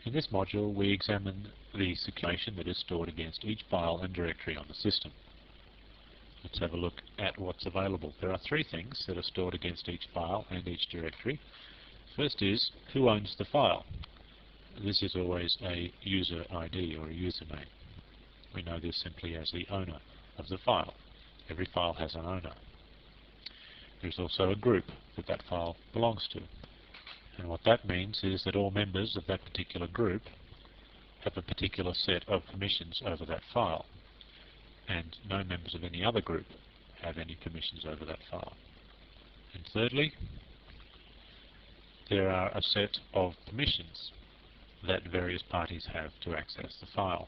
In this module, we examine the security that is stored against each file and directory on the system. Let's have a look at what's available. There are three things that are stored against each file and each directory. First is, who owns the file? This is always a user ID or a username. We know this simply as the owner of the file. Every file has an owner. There's also a group that that file belongs to. And what that means is that all members of that particular group have a particular set of permissions over that file, and no members of any other group have any permissions over that file. And thirdly, there are a set of permissions that various parties have to access the file.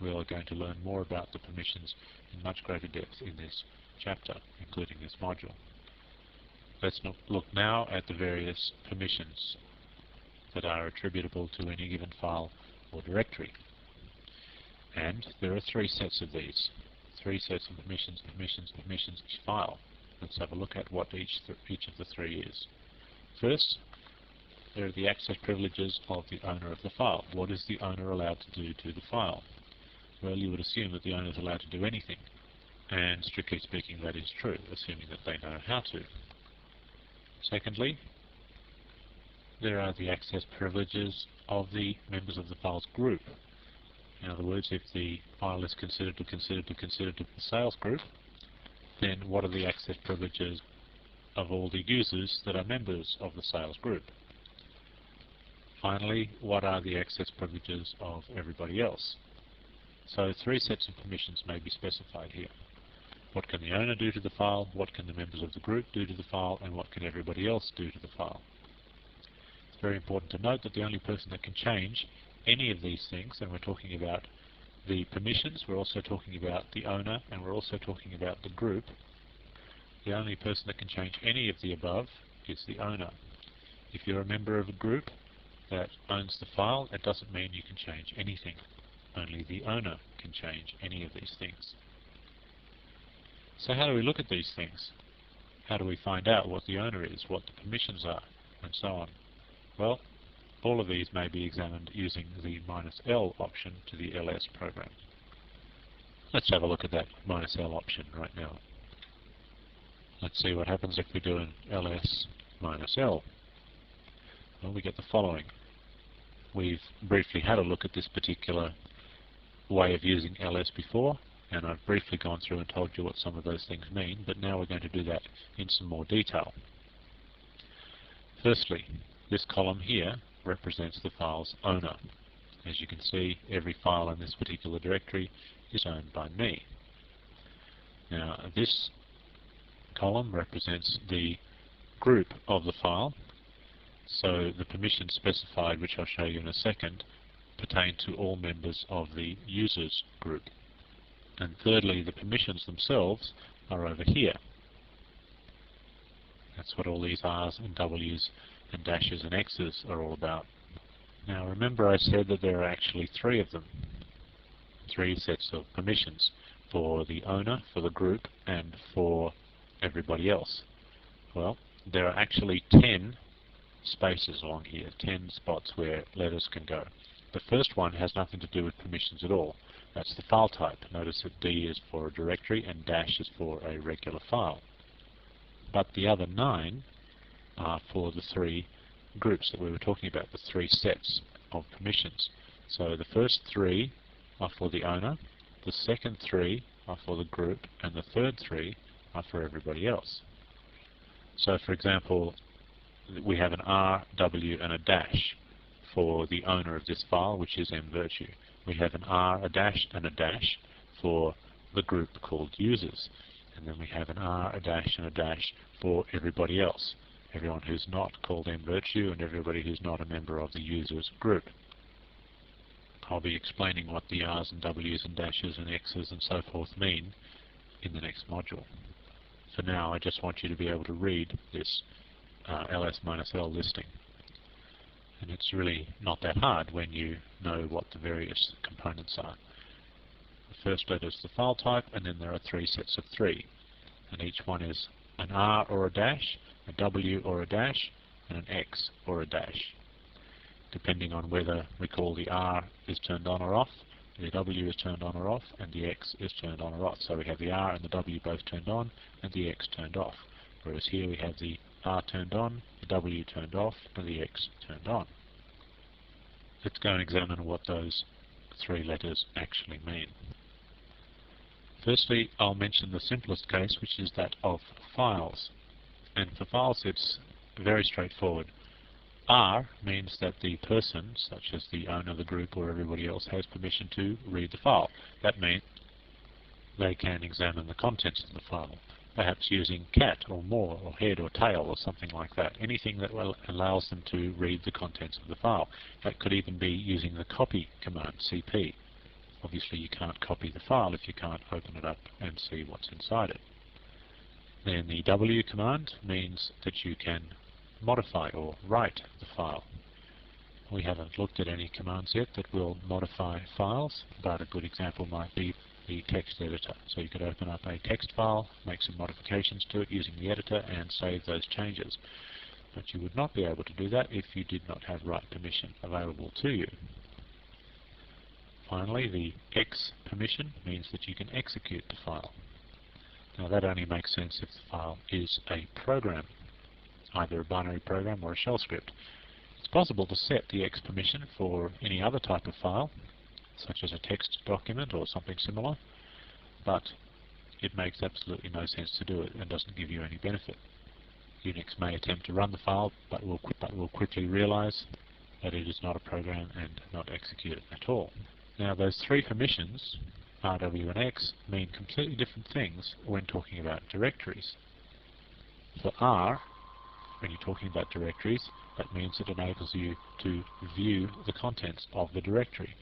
We are going to learn more about the permissions in much greater depth in this chapter, including this module. Let's look now at the various permissions that are attributable to any given file or directory. And there are three sets of these. Three sets of permissions, each file. Let's have a look at what each of the three is. First, there are the access privileges of the owner of the file. What is the owner allowed to do to the file? Well, you would assume that the owner is allowed to do anything. And strictly speaking, that is true, assuming that they know how to. Secondly, there are the access privileges of the members of the file's group. In other words, if the file is considered the sales group, then what are the access privileges of all the users that are members of the sales group? Finally, what are the access privileges of everybody else? So three sets of permissions may be specified here. What can the owner do to the file, what can the members of the group do to the file, and what can everybody else do to the file? It's very important to note that the only person that can change any of these things, and we're talking about the permissions, we're also talking about the owner, and we're also talking about the group. The only person that can change any of the above is the owner. If you're a member of a group that owns the file, it doesn't mean you can change anything. Only the owner can change any of these things. So how do we look at these things? How do we find out what the owner is, what the permissions are, and so on? Well, all of these may be examined using the -L option to the ls program. Let's have a look at that -L option right now. Let's see what happens if we do an ls -L. Well, we get the following. We've briefly had a look at this particular way of using ls before, and I've briefly gone through and told you what some of those things mean, but now we're going to do that in some more detail. Firstly, this column here represents the file's owner. As you can see, every file in this particular directory is owned by me. Now, this column represents the group of the file, so the permissions specified, which I'll show you in a second, pertain to all members of the users group. And thirdly, the permissions themselves are over here. That's what all these R's and W's and dashes and X's are all about. Now remember I said that there are actually three of them. Three sets of permissions for the owner, for the group, and for everybody else. Well, there are actually 10 spaces along here, 10 spots where letters can go. The first one has nothing to do with permissions at all. That's the file type. Notice that D is for a directory and dash is for a regular file. But the other 9 are for the three groups that we were talking about, the three sets of permissions. So the first 3 are for the owner, the second 3 are for the group, and the third 3 are for everybody else. So for example, we have an R, W, and a dash for the owner of this file, which is mVirtue. We have an R, a dash, and a dash for the group called users. And then we have an R, a dash, and a dash for everybody else. Everyone who's not called mVirtue and everybody who's not a member of the users group. I'll be explaining what the R's and W's and dashes and X's and so forth mean in the next module. For now, I just want you to be able to read this ls-l listing. And it's really not that hard when you know what the various components are. The first letter is the file type, and then there are 3 sets of 3. And each one is an R or a dash, a W or a dash, and an X or a dash. depending on whether, recall, the R is turned on or off, the W is turned on or off, and the X is turned on or off. So we have the R and the W both turned on, and the X turned off. Whereas here we have the R turned on, the W turned off, and the X turned on. Let's go and examine what those three letters actually mean. Firstly, I'll mention the simplest case, which is that of files. And for files, it's very straightforward. R means that the person, such as the owner of the group or everybody else, has permission to read the file. That means they can examine the contents of the file, perhaps using cat or more or head or tail or something like that. Anything that allows them to read the contents of the file. That could even be using the copy command, CP. Obviously you can't copy the file if you can't open it up and see what's inside it. Then the W command means that you can modify or write the file. We haven't looked at any commands yet that will modify files, but a good example might be the text editor. So you could open up a text file, make some modifications to it using the editor and save those changes. But you would not be able to do that if you did not have write permission available to you. Finally, the X permission means that you can execute the file. Now that only makes sense if the file is a program, either a binary program or a shell script. It's possible to set the X permission for any other type of file, such as a text document or something similar, but it makes absolutely no sense to do it and doesn't give you any benefit. Unix may attempt to run the file, but will quickly realize that it is not a program and not execute it at all. Now those three permissions, R, W and X, mean completely different things when talking about directories. For R, when you're talking about directories, that means it enables you to view the contents of the directory.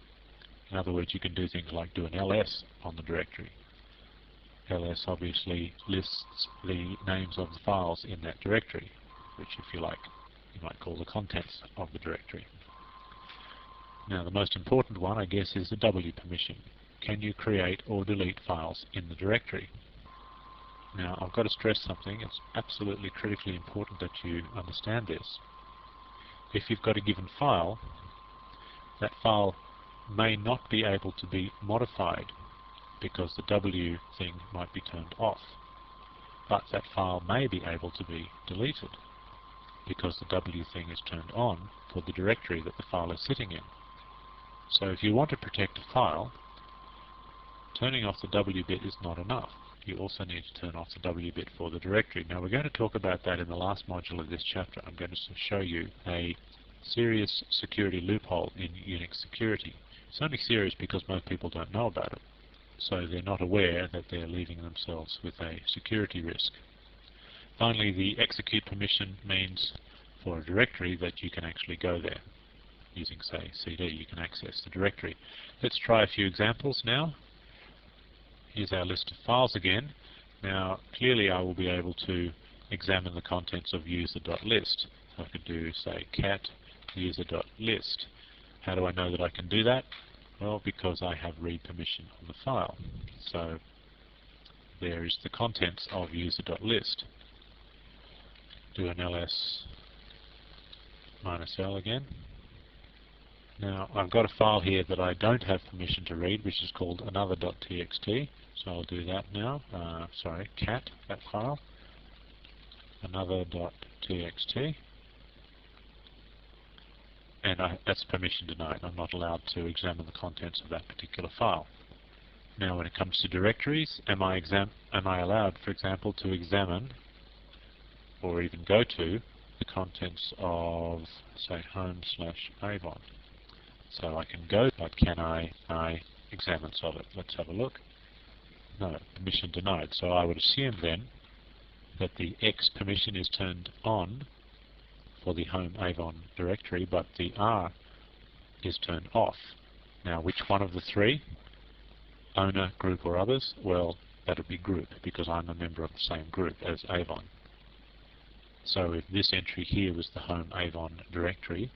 In other words, you can do things like do an ls on the directory. Ls obviously lists the names of the files in that directory, which, if you like, you might call the contents of the directory. Now the most important one, I guess, is the W permission. Can you create or delete files in the directory? Now I've got to stress something. It's absolutely critically important that you understand this. If you've got a given file, that file may not be able to be modified because the W thing might be turned off. But that file may be able to be deleted because the W thing is turned on for the directory that the file is sitting in. So if you want to protect a file, turning off the W bit is not enough. You also need to turn off the W bit for the directory. Now we're going to talk about that in the last module of this chapter. I'm going to show you a serious security loophole in Unix security. It's only serious because most people don't know about it. So they're not aware that they're leaving themselves with a security risk. Finally, the execute permission means for a directory that you can actually go there. Using, say, CD, you can access the directory. Let's try a few examples now. Here's our list of files again. Now, clearly I will be able to examine the contents of user.list. So I could do, say, cat user.list. How do I know that I can do that? Well, because I have read permission on the file. So there is the contents of user.list. Do an ls -l again. Now I've got a file here that I don't have permission to read, which is called another.txt. So I'll do that now. Sorry, cat, that file. Another.txt. And that's permission denied. I'm not allowed to examine the contents of that particular file. Now when it comes to directories, am I allowed, for example, to examine or even go to the contents of, say, home/avon? So I can go, but can I examine solid? Let's have a look. No, permission denied. So I would assume then that the X permission is turned on for the home Avon directory, but the R is turned off. Now which one of the three? Owner, group or others? Well, that would be group, because I'm a member of the same group as Avon. So if this entry here was the home Avon directory,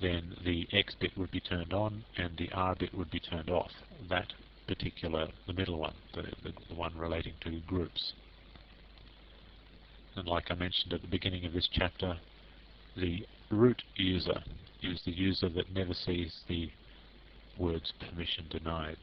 then the X bit would be turned on and the R bit would be turned off. That particular, the middle one, the one relating to groups. And like I mentioned at the beginning of this chapter, the root user is the user that never sees the words permission denied.